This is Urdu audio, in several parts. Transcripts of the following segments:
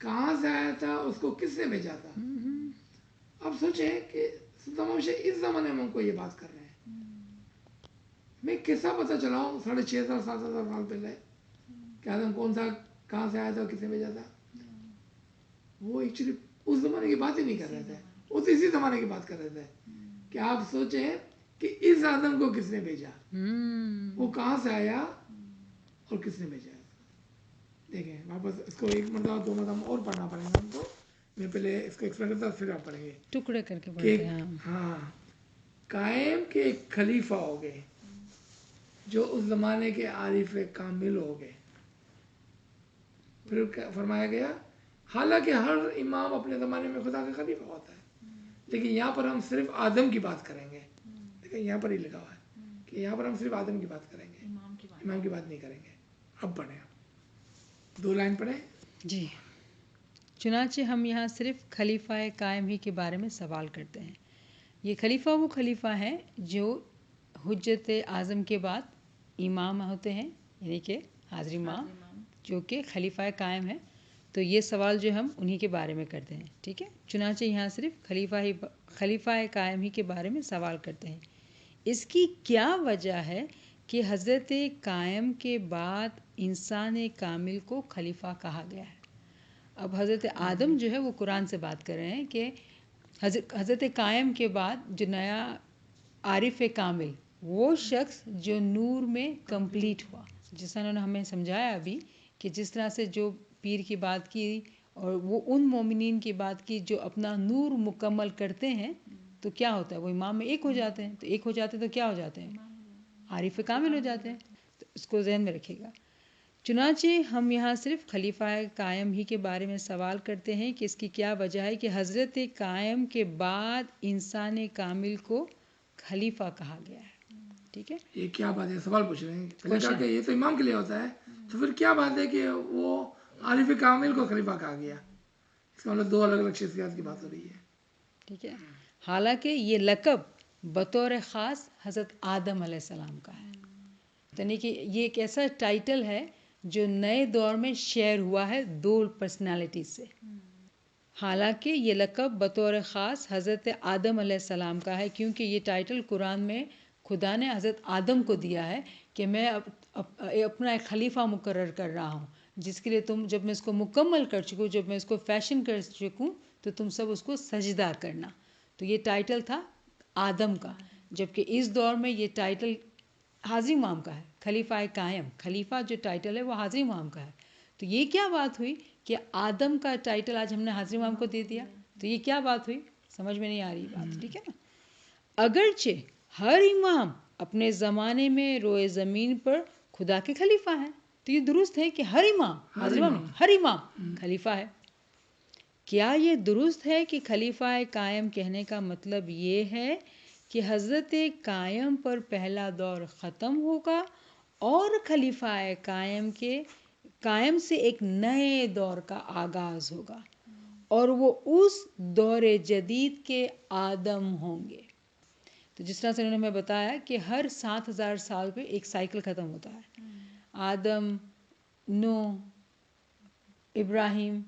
کہاں سے آیا تھا, اس کو کس نے بھیجا تھا. اب سوچیں کہ صدام حسین اس زمانے میں ہم کو یہ بات کر رہے ہیں. میں کیسا پتہ چلا ہوں 6,500 7,000 سال پہلے کہ آدم کون سا کہاں سے آیا تھا اور کس نے بھیجا تھا. وہ ایکچولی اس زمانے کی بات ہی نہیں کر رہے تھے, وہ تو اسی زمانے کی بات کر رہے تھے کہ آپ سوچیں کہ اس آدم کو کس نے بھیجا, وہ کہاں سے آیا اور کس نے بھیجا. دیکھیں واپس اس کو ایک مرتبہ 2 مرتبہ اور پڑھنا پڑے گا ہم کو. میں پہلے اس کو ایکسپلین کرتا پھر آپ پڑھیں گے. ٹکڑے کر کے پڑھتے ہیں. ہاں, قائم کے ایک خلیفہ ہو گئے جو اس زمانے کے عارف کامل ہو گئے. پھر فرمایا گیا حالانکہ ہر امام اپنے زمانے میں خدا کا خلیفہ ہوتا ہے, لیکن یہاں پر ہم صرف آدم کی بات کریں گے. دیکھیں یہاں پر ہی لکھا ہوا ہے کہ یہاں پر ہم صرف آدم کی بات کریں گے, امام کی بات نہیں کریں گے. اب پڑھیں, 2 لائن پڑھیں. جی, چنانچہ ہم یہاں صرف خلیفہ قائم ہی کے بارے میں سوال کرتے ہیں. یہ خلیفہ وہ خلیفہ ہیں جو حجت اعظم کے بعد امام ہوتے ہیں, یعنی کہ حاضر امام جو کہ خلیفہ قائم ہے. تو یہ سوال جو ہم انہی کے بارے میں کرتے ہیں. ٹھیک ہے, چنانچہ یہاں صرف خلیفہ قائم ہی کے بارے میں سوال کرتے ہیں. اس کی کیا وجہ ہے کہ حضرت قائم کے بعد انسان کامل کو خلیفہ کہا گیا ہے. اب حضرت آدم جو ہے وہ قرآن سے بات کر رہے ہیں کہ حضرت قائم کے بعد جو نیا عارف کامل, وہ شخص جو نور میں کمپلیٹ ہوا, جس طرح انہوں نے ہمیں سمجھایا ابھی کہ جس طرح سے جو پیر کی بات کی اور وہ ان مومنین کی بات کی جو اپنا نور مکمل کرتے ہیں, تو کیا ہوتا ہے, وہ امام میں ایک ہو جاتے ہیں. تو ایک ہو جاتے ہیں تو کیا ہو جاتے ہیں, عارف کامل ہو جاتے ہیں. تو اس کو ذہن میں رکھیے گا. چنانچہ ہم یہاں صرف خلیفہ قائم ہی کے بارے میں سوال کرتے ہیں کہ اس کی کیا وجہ ہے کہ حضرت قائم کے بعد انسان کامل کو خلیفہ کہا گیا ہے. ٹھیک ہے, یہ کیا بات ہے, سوال پوچھ رہے ہیں. پہلے کہا کہ یہ تو امام کے لیے ہوتا ہے, تو پھر کیا بات ہے کہ وہ عارف کامل کو خلیفہ کہا گیا. اس کا مطلب 2 الگ الگ شخصیات کی بات ہو رہی ہے. ٹھیک ہے, حالانکہ یہ لقب بطور خاص حضرت آدم علیہ السلام کا ہے. یعنی کہ یہ ایک ایسا ٹائٹل ہے جو نئے دور میں شیئر ہوا ہے 2 پرسنالٹی سے. حالانکہ یہ لقب بطور خاص حضرت آدم علیہ السلام کا ہے, کیونکہ یہ ٹائٹل قرآن میں خدا نے حضرت آدم کو دیا ہے کہ میں اپنا ایک خلیفہ مقرر کر رہا ہوں, جس کے لیے تم جب میں اس کو مکمل کر چکوں, جب میں اس کو فیشن کر چکوں, تو تم سب اس کو سجدہ کرنا. تو یہ ٹائٹل تھا آدم کا, جبکہ اس دور میں یہ ٹائٹل حاضر امام کا ہے, خلیفہ قائم. خلیفہ جو ٹائٹل ہے وہ حاضر امام کا ہے. تو یہ کیا بات ہوئی کہ آدم کا ٹائٹل آج ہم نے حاضر امام کو دے دیا. تو یہ کیا بات ہوئی, سمجھ میں نہیں آ رہی بات. ٹھیک ہے نا. اگرچہ ہر امام اپنے زمانے میں روئے زمین پر خدا کے خلیفہ ہیں, تو یہ درست ہے کہ ہر امام, حاضر امام نہیں, ہر امام خلیفہ ہے. کیا یہ درست ہے کہ خلیفہ قائم کہنے کا مطلب یہ ہے کہ حضرت قائم پر پہلا دور ختم ہوگا اور خلیفہ قائم سے ایک نئے دور کا آغاز ہوگا, اور وہ اس دور جدید کے آدم ہوں گے. تو جس طرح سے انہوں نے ہمیں بتایا کہ ہر 7,000 سال پہ ایک سائیکل ختم ہوتا ہے. آدم, نوح, ابراہیم,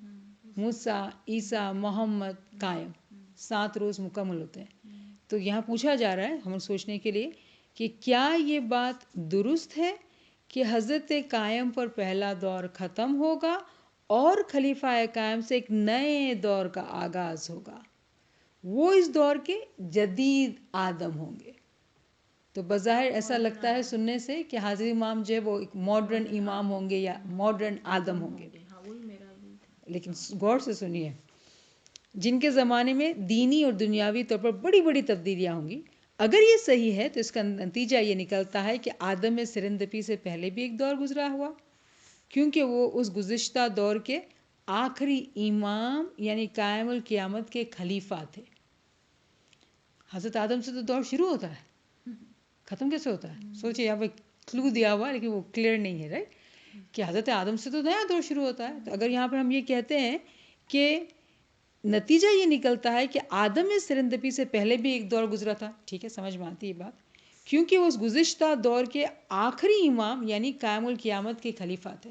موسیٰ, عیسیٰ, محمد, قائم, 7 روز مکمل ہوتے ہیں. تو یہاں پوچھا جا رہا ہے ہمیں سوچنے کے لیے کہ کیا یہ بات درست ہے کہ حضرت قائم پر پہلا دور ختم ہوگا اور خلیفہ قائم سے ایک نئے دور کا آغاز ہوگا, وہ اس دور کے جدید آدم ہوں گے. تو بظاہر ایسا لگتا ہے سننے سے کہ حاضر امام جو ہے وہ ایک ماڈرن امام ہوں گے یا ماڈرن آدم ہوں گے. لیکن غور سے سنیے, جن کے زمانے میں دینی اور دنیاوی طور پر بڑی بڑی تبدیلیاں ہوں گی, اگر یہ صحیح ہے تو اس کا نتیجہ یہ نکلتا ہے کہ آدم میں سرندپی سے پہلے بھی ایک دور گزرا ہوا, کیونکہ وہ اس گزشتہ دور کے آخری امام یعنی قائم القیامت کے خلیفہ تھے. حضرت آدم سے تو دور شروع ہوتا ہے, ختم کیسے ہوتا ہے؟ سوچئے, یہاں پہ کلو دیا ہوا لیکن وہ کلیئر نہیں ہے, رائٹ, کہ حضرت آدم سے تو نیا دور شروع ہوتا ہے. تو اگر یہاں پر ہم یہ کہتے ہیں کہ نتیجہ یہ نکلتا ہے کہ آدم میں سرندپی سے پہلے بھی ایک دور گزرا تھا, ٹھیک ہے, سمجھ میں آتی ہے بات, کیونکہ وہ اس گزشتہ دور کے آخری امام یعنی قائم القیامت کے خلیفہ تھے.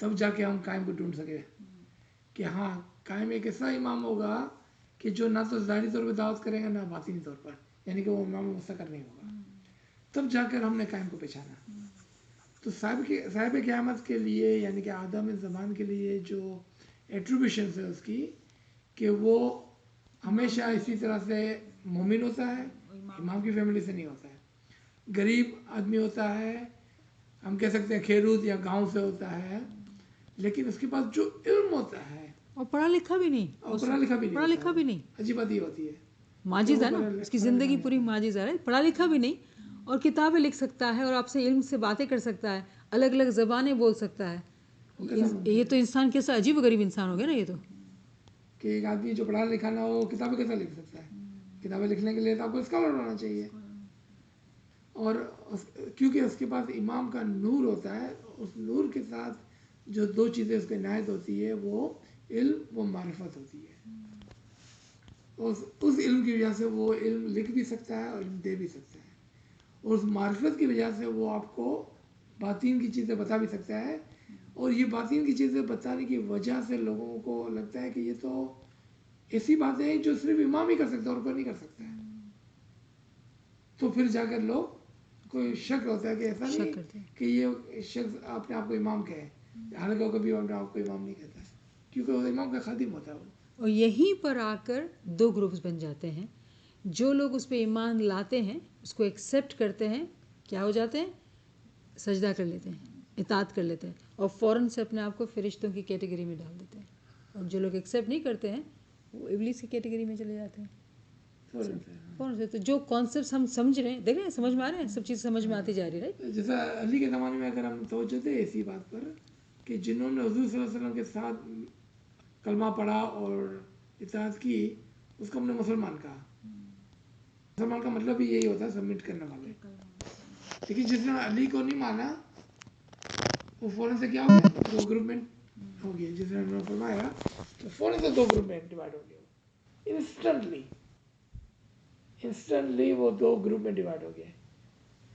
تب جا کے ہم قائم کو ڈھونڈ سکے کہ ہاں قائم ایک ایسا امام ہوگا کہ جو نہ تو ظاہری طور پہ دعوت کرے گا نہ باطنی طور پر، یعنی کہ وہ امام مستقر نہیں ہوگا، تب جا کر ہم نے قائم کو پہچانا. تو صاحب قیامت کے لیے یعنی کہ آدم زمان کے لیے جو ایٹریبیوشنس ہے اس کی کہ وہ ہمیشہ اسی طرح سے مومن ہوتا ہے، امام کی فیملی سے نہیں ہوتا ہے، غریب آدمی ہوتا ہے، ہم کہہ سکتے ہیں کھیرود یا گاؤں سے ہوتا ہے، لیکن اس کے پاس جو علم ہوتا ہے اور پڑھا لکھا بھی نہیں، اور پڑھا لکھا بھی نہیں پڑھا لکھا بھی نہیں. عجیب بات یہ ہوتی ہے ماجز ہے نا، اس کی زندگی پوری ماجز ہے، پڑھا لکھا بھی نہیں اور کتابیں لکھ سکتا ہے اور آپ سے علم سے باتیں کر سکتا ہے، الگ الگ زبانیں بول سکتا ہے. یہ تو انسان کیسا عجیب و غریب انسان ہو گیا نا یہ تو. کہ ایک آدمی جو پڑھا لکھا نہ ہو کتابیں کیسا لکھ سکتا ہے؟ کتابیں لکھنے کے لیے تو آپ کو اسکالر ہونا چاہیے. اور کیونکہ اس کے پاس امام کا نور ہوتا ہے، اس نور کے ساتھ جو دو چیزیں اس کے عنایت ہوتی ہے وہ علم و معرفت ہوتی ہے. اس علم کی وجہ سے وہ علم لکھ بھی سکتا ہے اور علم دے بھی سکتا ہے، اور اس معرفت کی وجہ سے وہ آپ کو باطین کی چیزیں بتا بھی سکتا ہے. اور یہ باطین کی چیزیں بتانے کی وجہ سے لوگوں کو لگتا ہے کہ یہ تو ایسی باتیں ہیں جو صرف امام ہی کر سکتا ہے اور کوئی نہیں کر سکتا ہے. تو پھر جا کر لوگ کوئی شک ہوتا ہے کہ ایسا نہیں کہ یہ شخص اپنے آپ کو امام کہے، حالانکہ وہ کبھی اپنے آپ کو امام نہیں کہتا ہے، کیونکہ وہ امام کا خادم ہوتا ہے. وہ اور یہیں پر آ کر دو گروپس بن جاتے ہیں. جو لوگ اس پہ ایمان لاتے ہیں، اس کو ایکسیپٹ کرتے ہیں، کیا ہو جاتے ہیں؟ سجدہ کر لیتے ہیں، اطاعت کر لیتے ہیں اور فوراً سے اپنے آپ کو فرشتوں کی کیٹیگری میں ڈال دیتے ہیں. اور جو لوگ ایکسیپٹ نہیں کرتے ہیں وہ ابلیس کی کیٹیگری میں چلے جاتے ہیں فوراً سے. تو جو کانسیپٹس ہم سمجھ رہے ہیں، دیکھ رہے ہیں، سمجھ میں آ رہے ہیں، سب چیز سمجھ میں آتی جا رہی ہے. رائٹ. جیسا علی کے زمانے میں اگر ہم توجہ دیں اسی بات پر کہ جنہوں نے حضور صلی اللہ علیہ وسلم کے ساتھ کلمہ پڑھا اور اطاعت کی، اس کو ہم نے مسلمان کہا. مسلمان کا مطلب بھی یہی ہوتا ہے سبمٹ کرنے والے. لیکن جس نے علی کو نہیں مانا وہ فوراً سے کیا ہو گیا؟ دو گروپ میں ہو گیا. جس نے فرمایا تو فوراً سے دو گروپ میں ڈیوائڈ ہو گیا. انسٹنٹلی وہ دو گروپ میں ڈیوائڈ ہو گیا.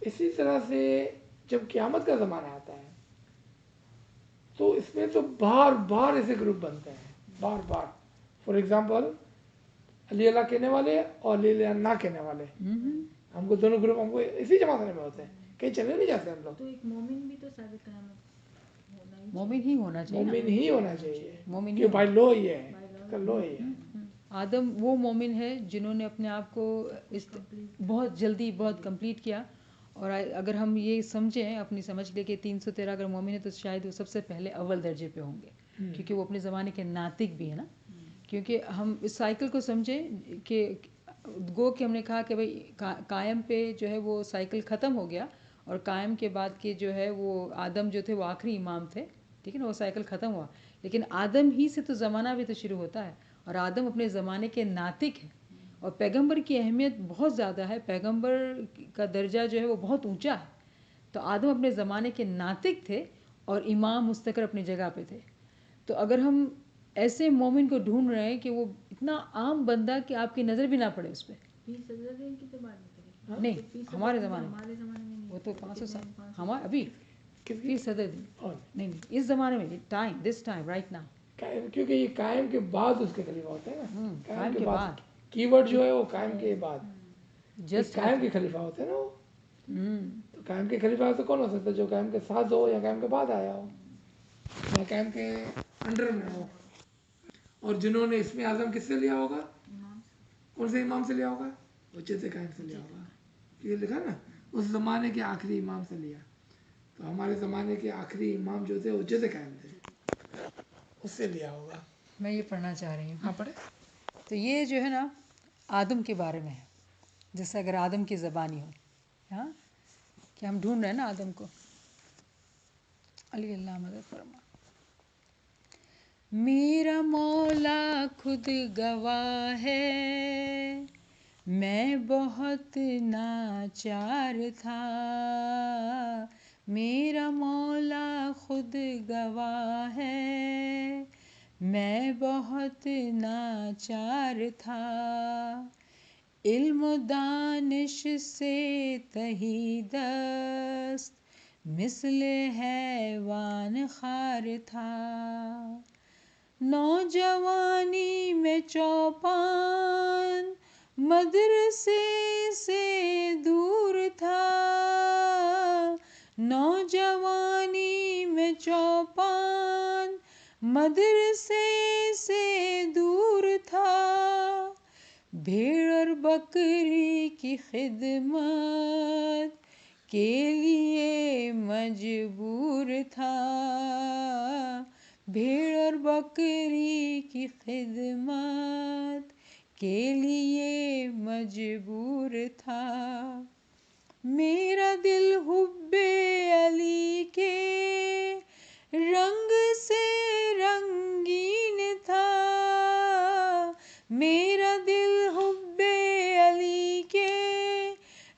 اسی طرح سے جب قیامت کا زمانہ آتا ہے تو اس میں تو بار بار ایسے گروپ بنتے ہیں، بار بار. فار ایگزامپل علی اللہ کہنے والے اور علی اللہ نہ کہنے والے، ہم کو دونوں گروپ ہم کو اسی جماعت میں ہوتے ہیں، کہیں چلے نہیں جاتے ہم لوگ. تو ایک مومن بھی تو صاحب قیامت ہونا ہی مومن ہی ہونا چاہیے. مومن ہی ہونا چاہیے مومن کہ بھائی لو یہ ہے کر لو یہ ہے. آدم وہ مومن ہے جنہوں نے اپنے آپ کو بہت جلدی بہت کمپلیٹ کیا. اور اگر ہم یہ سمجھیں اپنی سمجھ لے کہ 313 اگر مومن ہے تو شاید وہ سب سے پہلے اول درجے پہ ہوں گے، کیونکہ وہ اپنے زمانے کے ناطق بھی ہیں نا. کیونکہ ہم اس سائیکل کو سمجھیں کہ گو کہ ہم نے کہا کہ بھائی قائم پہ جو ہے وہ سائیکل ختم ہو گیا اور قائم کے بعد کے جو ہے وہ آدم جو تھے وہ آخری امام تھے، ٹھیک ہے نا، وہ سائیکل ختم ہوا. لیکن آدم ہی سے تو زمانہ بھی تو شروع ہوتا ہے اور آدم اپنے زمانے کے ناطق ہیں. اور پیغمبر کی اہمیت بہت زیادہ ہے، پیغمبر کا درجہ جو ہے وہ بہت اونچا ہے. تو آدم اپنے زمانے کے ناطق تھے اور امام مستقر اپنی جگہ پہ تھے. تو اگر ہم ایسے مومن کو ڈھونڈ رہے ہیں کہ وہ اتنا عام بندہ کہ آپ کی نظر بھی نہ پڑے اس پہ، نہیں ہمارے زمانے میں وہ تو 500 سال ہمارے ابھی فی صدر دن نہیں اس زمانے میں دس ٹائم رائٹ ناؤ. کیونکہ یہ قائم کے بعد اس کے خلیفہ ہوتے ہیں نا. قائم کے بعد کی ورڈ جو ہے وہ قائم کے بعد جسٹ قائم کے خلیفہ ہوتے ہیں نا وہ. تو قائم کے خلیفہ تو کون ہو سکتا ہے؟ جو قائم کے ساتھ ہو یا قائم کے بعد آیا ہو یا قائم کے انڈر میں ہو. اور جنہوں نے اس میں اعظم کس سے لیا ہوگا؟ کون سے امام سے لیا ہوگا؟ حجت قائم سے لیا ہوگا. یہ لکھا نا اس زمانے کے آخری امام سے لیا. تو ہمارے زمانے کے آخری امام جو تھے حجت قائم تھے، اس سے لیا ہوگا. میں یہ پڑھنا چاہ رہی ہوں. ہاں پڑھے. تو یہ جو ہے نا آدم کے بارے میں ہے، جیسے اگر آدم کی زبانی ہو، ہاں کہ ہم ڈھونڈ رہے ہیں نا آدم کو. علی اللہ مدد فرما. میرا مولا خود گواہ ہے میں بہت ناچار تھا. میرا مولا خود گواہ ہے میں بہت ناچار تھا. علم و دانش سے تہی دست مثل حیوان خار تھا، نوجوانی میں چوپان مدرسے سے دور تھا، نوجوانی میں چوپان مدرسے سے دور تھا، بھیڑ اور بکری کی خدمت کے لیے مجبور تھا، بھیڑ اور بکری کی خدمت کے لیے مجبور تھا، میرا دل حب علی کے رنگ سے رنگین تھا، میرا دل حب علی کے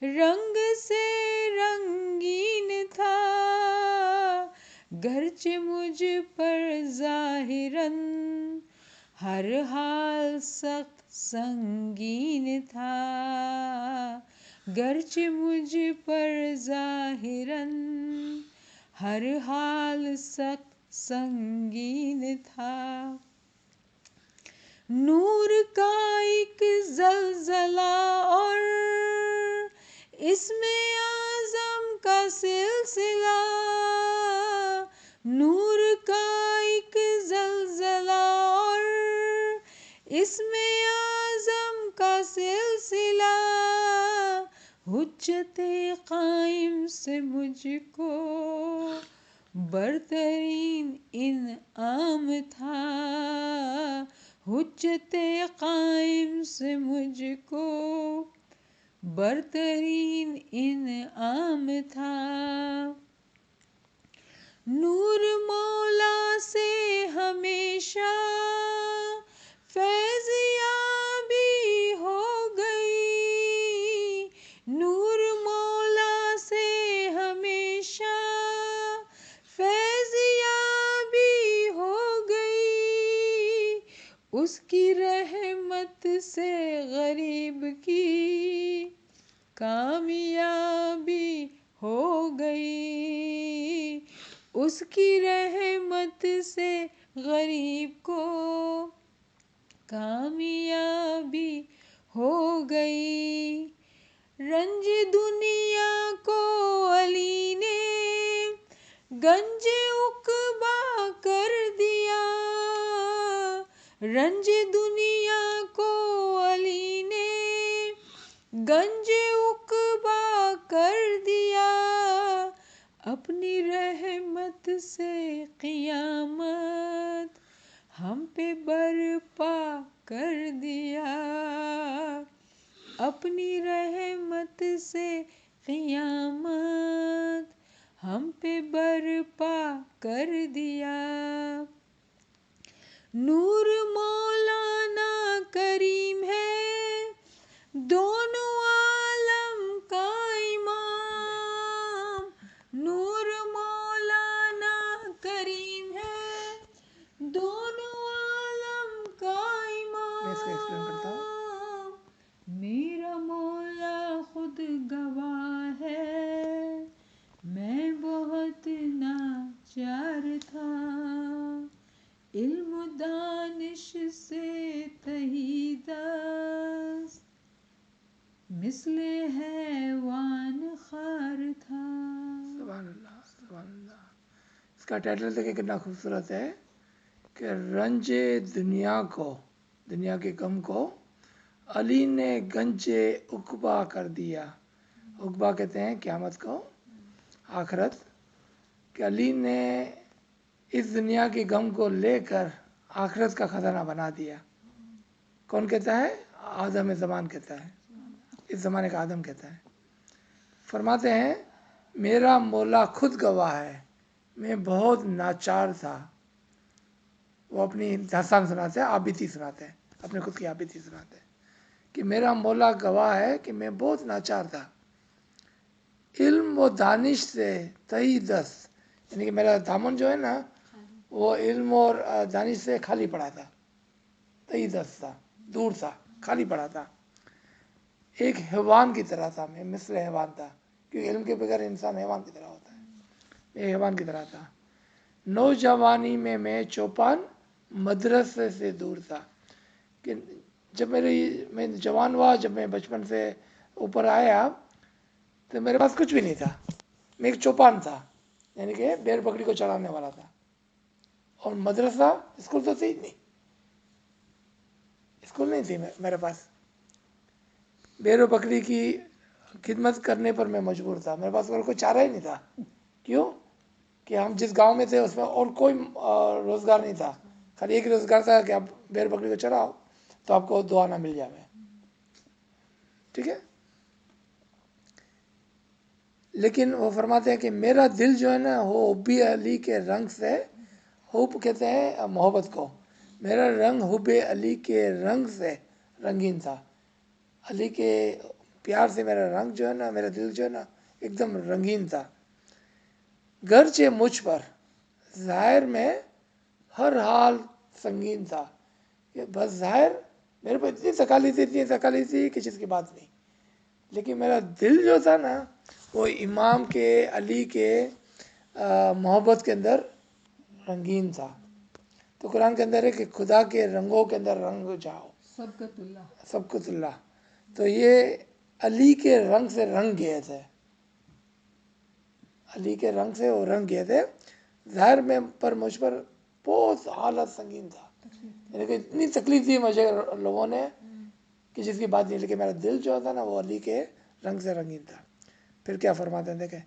رنگ سے رنگین تھا، گرچہ مجھ پر ظاہراً ہر حال سخت سنگین تھا، گرچہ مجھ پر ظاہراً ہر حال سخت سنگین تھا، نور کا ایک زلزلہ اور اسم اعظم کا سلسلہ، نور کا ایک زلزلہ اور اسم اعظم کا سلسلہ، حجت قائم سے مجھ کو برترین انعام تھا، حجت قائم سے مجھ کو برترین انعام تھا، نور مولا سے ہمیشہ فیض یابی ہو گئی، نور مولا سے ہمیشہ فیض یابی ہو گئی، اس کی رحمت سے غریب کی کامیابی ہو گئی، اس کی رحمت سے غریب کو کامیابی ہو گئی، رنج دنیا کو علی نے گنج عقبا کر دیا، رنج دنیا کو علی نے گنج عقبا کر دیا، اپنی رحمت سے قیامت ہم پہ برپا کر دیا، اپنی رحمت سے قیامت ہم پہ برپا کر دیا، نور مولانا کریم ہے دونوں عالم کا امام، نور مولانا کریم ہے دونوں عالم کا میں اس کو ایکسپلین کرتا ہوں. امام، میرا مولا خود گواہ ہے میں بہت ناچار تھا، علم و دانش سے تہی دست مثل حیوان خار تھا. سبحان اللہ سبحان اللہ. اس کا ٹائٹل دیکھیں کتنا خوبصورت ہے کہ رنج دنیا کو، دنیا کے غم کو علی نے گنج عقبا کر دیا. عقبا کہتے ہیں قیامت کو، آخرت، کہ علی نے اس دنیا کے غم کو لے کر آخرت کا خزانہ بنا دیا. کون کہتا ہے؟ آدم زمان کہتا ہے، اس زمانے کا آدم کہتا ہے. فرماتے ہیں میرا مولا خود گواہ ہے میں بہت ناچار تھا. وہ اپنی داستان سناتے ہیں، آبیتی سناتے ہیں، اپنے خود کی آبیتی سناتے ہیں کہ میرا مولا گواہ ہے کہ میں بہت ناچار تھا، علم و دانش سے تہی دست، یعنی کہ میرا دامن جو ہے نا وہ علم اور دانش سے خالی پڑا تھا، تہی دست تھا، دور تھا، خالی پڑا تھا، ایک حیوان کی طرح تھا میں، مثل حیوان تھا، کیونکہ علم کے بغیر انسان حیوان کی طرح ہوتا ہے. میں حیوان کی طرح تھا. نوجوانی میں میں چوپان مدرسے سے دور تھا. کہ جب میں جوان ہوا، جب میں بچپن سے اوپر آیا تو میرے پاس کچھ بھی نہیں تھا. میں ایک چوپان تھا، یعنی کہ بیر بکری کو چلانے والا تھا. اور مدرسہ، اسکول تو تھی نہیں، اسکول نہیں تھی میرے پاس. بیر و بکری کی خدمت کرنے پر میں مجبور تھا. میرے پاس اور کوئی چارہ ہی نہیں تھا. کیوں کہ ہم جس گاؤں میں تھے اس میں اور کوئی روزگار نہیں تھا. خالی ایک روزگار تھا کہ آپ بیر بکری کو چراؤ تو آپ کو دعا نہ مل جائے. ٹھیک ہے. لیکن وہ فرماتے ہیں کہ میرا دل جو ہے نا وہ حبی علی کے رنگ سے، حب کہتے ہیں محبت کو، میرا رنگ حب علی کے رنگ سے رنگین تھا. علی کے پیار سے میرا رنگ جو ہے نا، میرا دل جو ہے نا ایک دم رنگین تھا. گرچہ مجھ پر ظاہر میں ہر حال سنگین تھا. کہ بس ظاہر میرے پر اتنی تکالیف تھی کہ جس کی بات نہیں، لیکن میرا دل جو تھا نا وہ امام کے، علی کے محبت کے اندر رنگین تھا. تو قرآن کے اندر ہے کہ خدا کے رنگوں کے اندر رنگ جاؤ، سبقت اللہ. تو یہ علی کے رنگ سے رنگ گئے تھے، علی کے رنگ سے وہ رنگ گئے تھے. ظاہر میں پر مجھ پر بہت حالت سنگین تھا، یعنی کہ اتنی تکلیف دی مجھے لوگوں نے کہ جس کی بات نہیں. لیکن میرا دل جو تھا نا وہ علی کے رنگ سے رنگین تھا. پھر کیا فرماتے ہیں دیکھیں،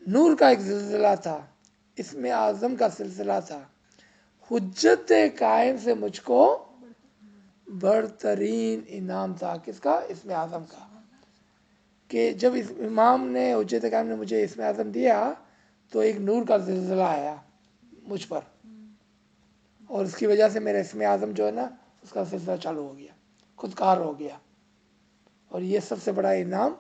نور کا ایک زلزلہ تھا، اسم اعظم کا سلسلہ تھا، حجت قائم سے مجھ کو برترین انعام تھا. کس کا؟ اسم اعظم کا. کہ جب اس امام نے، حجت قائم نے مجھے اسم اعظم دیا تو ایک نور کا زلزلہ آیا مجھ پر، اور اس کی وجہ سے میرا اسم اعظم جو ہے نا اس کا سلسلہ چالو ہو گیا، خودکار ہو گیا. اور یہ سب سے بڑا انعام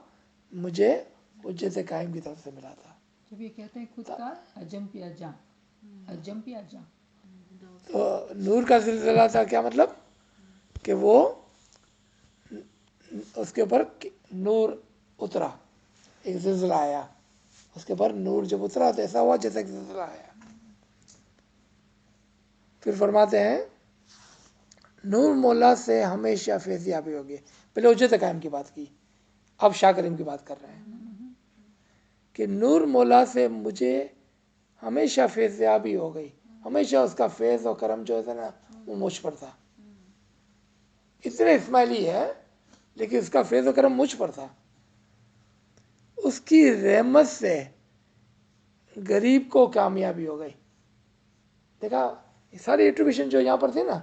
مجھے حجت قائم کی طرف سے ملا تھا. جب یہ کہتے ہیں خودکار، اجم پی اجاں، اجم پی اجاں. تو نور کا زلزلہ تھا، کیا مطلب؟ کہ وہ اس کے اوپر نور اترا، ایک زلزلہ آیا اس کے اوپر. نور جب اترا تو ایسا ہوا جیسا کہ زلزلہ آیا. پھر فرماتے ہیں نور مولا سے ہمیشہ فیض یابی ہوگی. پہلے حجت قائم کی بات کی، اب شاہ کریم کی بات کر رہے ہیں کہ نور مولا سے مجھے ہمیشہ فیض یابی ہو گئی. ہمیشہ اس کا فیض و کرم جو ہے نا وہ مجھ پر تھا. اتنے اسماعیلی ہے لیکن اس کا فیض و کرم مجھ پر تھا. اس کی رحمت سے غریب کو کامیابی ہو گئی. دیکھا یہ ساری ایٹریبیوشن جو یہاں پر تھی نا،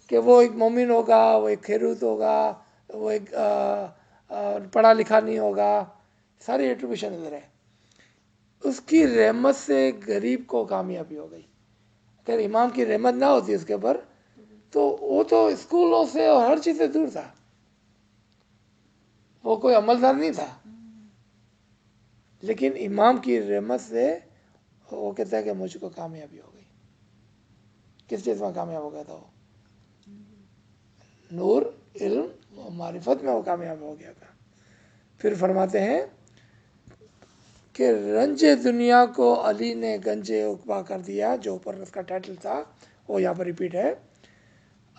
کہ وہ ایک مومن ہوگا، وہ ایک خیروت ہوگا، وہ ایک پڑھا لکھا نہیں ہوگا، ساری ایٹریبیوشن ادھر ہے. اس کی رحمت سے غریب کو کامیابی ہو گئی. اگر امام کی رحمت نہ ہوتی اس کے اوپر تو وہ تو اسکولوں سے اور ہر چیز سے دور تھا، وہ کوئی عملدار نہیں تھا. لیکن امام کی رحمت سے وہ کہتا ہے کہ مجھ کو کامیابی ہو گئی. کس چیز میں کامیاب ہو گیا تھا وہ؟ نور، علم اور معرفت میں وہ کامیاب ہو گیا تھا. پھر فرماتے ہیں کہ رنج دنیا کو علی نے گنج عقبہ کر دیا. جو اوپر اس کا ٹائٹل تھا وہ یہاں پر ریپیٹ ہے.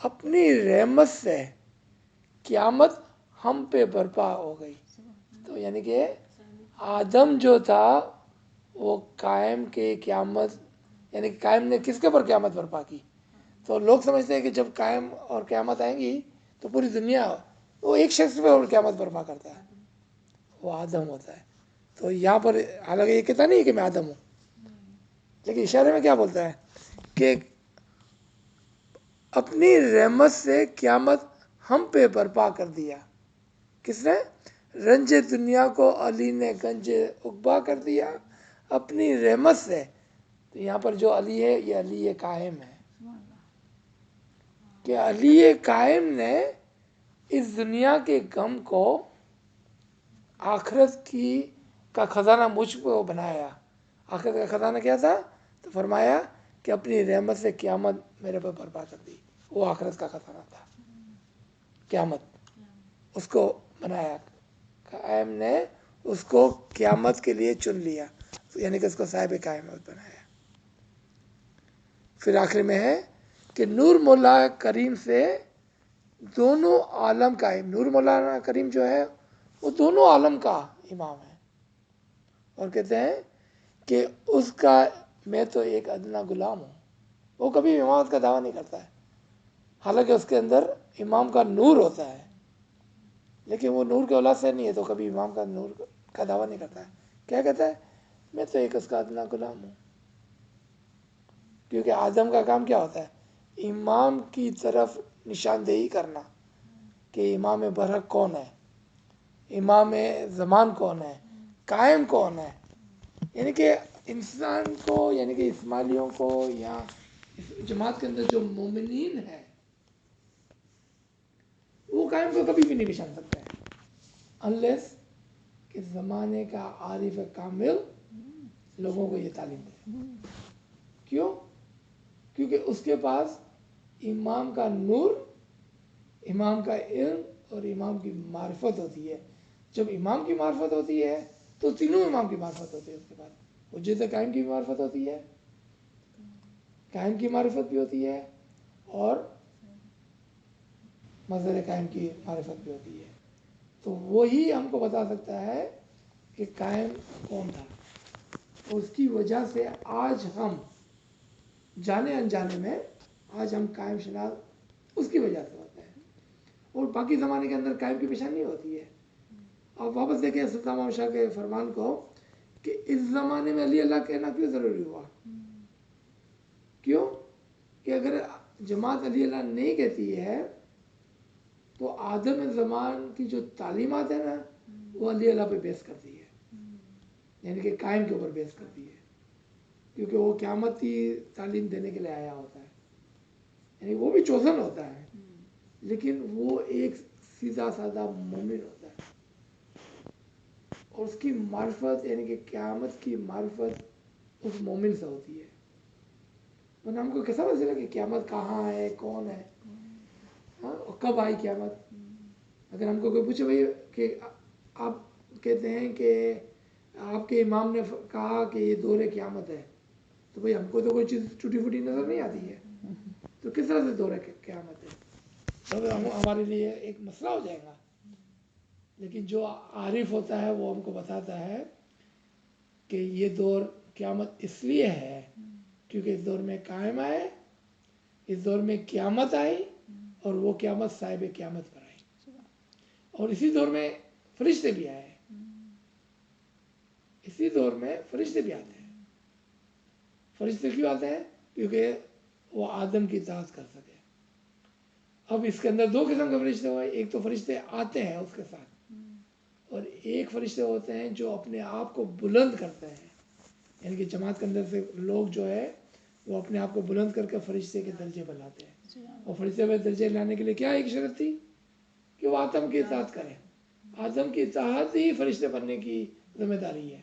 اپنی رحمت سے قیامت ہم پہ برپا ہو گئی. تو یعنی کہ آدم جو تھا وہ قائم کے قیامت، یعنی کہ قائم نے کس کے پر قیامت برپا کی؟ تو لوگ سمجھتے ہیں کہ جب قائم اور قیامت آئیں گی تو پوری دنیا، وہ ایک شخص پہ اور قیامت برپا کرتا ہے، وہ آدم ہوتا ہے. تو یہاں پر حالانکہ یہ کہتا نہیں ہے کہ میں آدم ہوں، لیکن اشارے میں کیا بولتا ہے کہ اپنی رحمت سے قیامت ہم پہ برپا کر دیا. کس نے؟ رنج دنیا کو علی نے گنج عقبہ کر دیا اپنی رحمت سے. تو یہاں پر جو علی ہے یہ علی قائم ہے، کہ علی قائم نے اس دنیا کے غم کو آخرت کا خزانہ مجھ کو بنایا. آخرت کا خزانہ کیا تھا؟ تو فرمایا کہ اپنی رحمت سے قیامت میرے پر برپا کر دی. وہ آخرت کا خزانہ تھا قیامت، اس کو بنایا. قائم نے اس کو قیامت کے لیے چن لیا. یعنی کہ اس کو صاحب قائمت بنایا. پھر آخر میں ہے کہ نور مولا کریم سے دونوں عالم کا نور مولانا کریم جو ہے وہ دونوں عالم کا امام ہے. اور کہتے ہیں کہ اس کا میں تو ایک ادنا غلام ہوں. وہ کبھی امامت کا دعویٰ نہیں کرتا ہے، حالانکہ اس کے اندر امام کا نور ہوتا ہے، لیکن وہ نور کے اولاد سے نہیں ہے تو کبھی امام کا نور کا دعویٰ نہیں کرتا ہے. کیا کہتا ہے؟ میں تو ایک اس کا ادنا غلام ہوں. کیونکہ آدم کا کام کیا ہوتا ہے؟ امام کی طرف نشاندہی کرنا کہ امام برحق کون ہے، امام زمان کون ہے، قائم کون ہے. یعنی کہ انسان کو، یعنی کہ اسماعیلیوں کو یا اس جماعت کے اندر جو مومنین ہے وہ قائم کو کبھی بھی نہیں پہچان سکتا ہے انلیس کہ زمانے کا عارف کامل لوگوں کو یہ تعلیم دے. کیوں؟ کیونکہ اس کے پاس امام کا نور، امام کا علم اور امام کی معرفت ہوتی ہے. جب امام کی معرفت ہوتی ہے تو تینوں امام کی معرفت ہوتی ہے. اس کے بعد حجت قائم کی معرفت ہوتی ہے، قائم کی معرفت بھی ہوتی ہے، اور مظہر قائم کی معرفت بھی ہوتی ہے. تو وہی ہم کو بتا سکتا ہے کہ قائم کون تھا. اس کی وجہ سے آج ہم جانے انجانے میں آج ہم قائم شناس اس کی وجہ سے ہوتے ہیں، اور باقی زمانے کے اندر قائم کی پیشانی ہوتی ہے. اب واپس دیکھیں سلطان محمد شاہ کے فرمان کو کہ اس زمانے میں علی اللہ کہنا کیوں ضروری ہوا. کیوں کہ اگر جماعت علی اللہ نہیں کہتی ہے تو آدم زمان کی جو تعلیمات ہے نا وہ علی اللہ پہ بیس کرتی ہے، یعنی کہ قائم کے اوپر بیس کرتی ہے، کیونکہ وہ قیامت کی تعلیم دینے کے لیے آیا ہوتا ہے. یعنی وہ بھی چوزن ہوتا ہے، لیکن وہ ایک سیدھا سادہ مومن ہوتا ہے، اور اس کی معرفت یعنی کہ قیامت کی معرفت اس مومن سے ہوتی ہے. ورنہ ہم کو کیسا پتہ چلا کہ قیامت کہاں ہے، کون ہے، اور کب آئی قیامت. اگر ہم کو کوئی پوچھے بھائی کہ آپ کہتے ہیں کہ آپ کے امام نے کہا کہ یہ دور قیامت ہے، تو بھائی ہم کو تو کوئی چیز ٹوٹی پھوٹی نظر نہیں آتی ہے، تو کس طرح سے دور قیامت ہے؟ تو ہمارے لیے ایک مسئلہ ہو جائے گا. لیکن جو عارف ہوتا ہے وہ ہم کو بتاتا ہے کہ یہ دور قیامت اس لیے ہے کیونکہ اس دور میں قائم آئے، اس دور میں قیامت آئی، اور وہ قیامت صاحب قیامت پر آئی. اور اسی دور میں فرشتے بھی آئے، اسی دور میں فرشتے بھی آتے ہیں. فرشتے کیوں آتے ہیں؟ کیونکہ وہ آدم کی اطاعت کر سکے. اب اس کے اندر دو قسم کے فرشتے ہوئے، ایک تو فرشتے آتے ہیں اس کے ساتھ، اور ایک فرشتے ہوتے ہیں جو اپنے آپ کو بلند کرتے ہیں. یعنی کہ جماعت کے اندر سے لوگ جو ہے وہ اپنے آپ کو بلند کر کے فرشتے کے درجے پر لاتے ہیں. اور فرشتے میں درجے لانے کے لیے کیا ایک شرط تھی کہ وہ آدم کی اطاعت کریں. آدم کی اطاعت ہی فرشتے بننے کی ذمہ داری ہے.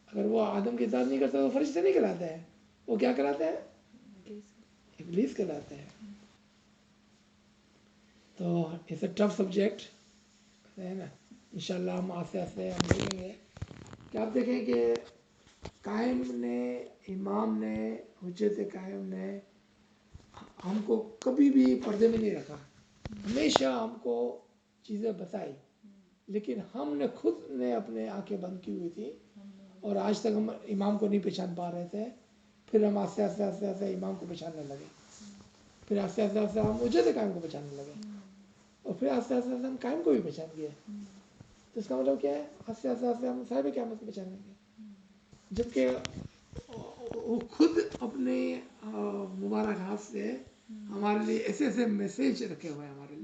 اگر وہ آدم کی اطاعت نہیں کرتا تو فرشتے نہیں کہلاتے ہیں، وہ کیا کہلاتے ہیں؟ ابلیس کہلاتے ہیں. تو اٹس اے ٹف سبجیکٹ ہے نا. انشاءاللہ ہم آستے آستے ہم دیکھیں گے کہ آپ دیکھیں کہ قائم نے، امام نے، حجت قائم نے ہم کو کبھی بھی پردے میں نہیں رکھا. ہمیشہ ہم کو چیزیں بتائی، لیکن ہم نے خود نے اپنے آنکھیں بند کی ہوئی تھی، اور آج تک ہم امام کو نہیں پہچان پا رہے تھے. پھر ہم آستے آستے آستے آستے امام کو پہچاننے لگے، پھر آستے آستے آستے ہم حجت قائم کو پہچاننے لگے، اور پھر آستے آستے آستے ہم قائم کو بھی پہچان گئے. تو اس کا مطلب کیا ہے؟ آستے آستے آستے ہم صاحب قیامت کو پہچانیں گے. جبکہ وہ خود اپنے مبارک ہاتھ سے ہمارے لیے ایسے ایسے میسیج رکھے ہوئے ہیں ہمارے لیے